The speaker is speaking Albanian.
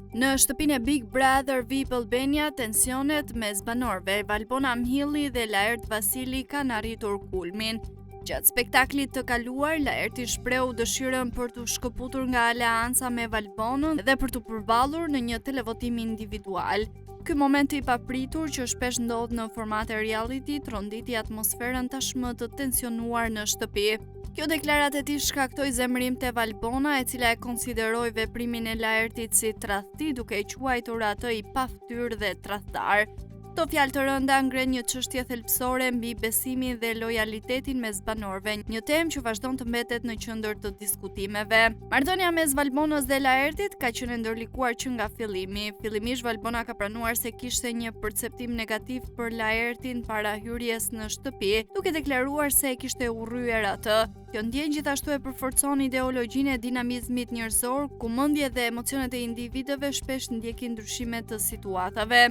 Në shtëpinë e Big Brother VIP Albania, tensionet mes banorëve Valbona Mhilli dhe Laert Vasili kanë arritur kulmin. Gjatë spektaklit të kaluar, Laerti shprehu dëshirën për të shkëputur nga aleanca me Valbonën dhe për të përballur në një televotim individual. Ky moment i papritur që shpesh ndodh në formate reality tronditi atmosferën tashmë të tensionuar në shtëpi. Kjo deklaratë e tij shkaktoi zemërim te Valbona, e cila e konsideroi veprimin e Laertit si tradhti, duke i quajtur atë i paftyrë dhe tradhtar. Këto fjalë të rënda ngren një çështje thelbësore mbi besimin dhe lojalitetin mes banorëve, një temë që vazhdon të mbetet në qendër të diskutimeve. Marrëdhënia mes Valbonës dhe Laertit ka qenë ndërlikuar që nga fillimi. Fillimisht Valbona ka pranuar se kishte një perceptim negativ për Laertin para hyrjes në shtëpi, duke deklaruar se e kishte urryer atë. Kjo ndjenjë gjithashtu e përforcon ideologjinë e dinamizmit njerëzor, ku mendjet dhe emocionet e individëve shpesh ndjekin ndryshime të situatave.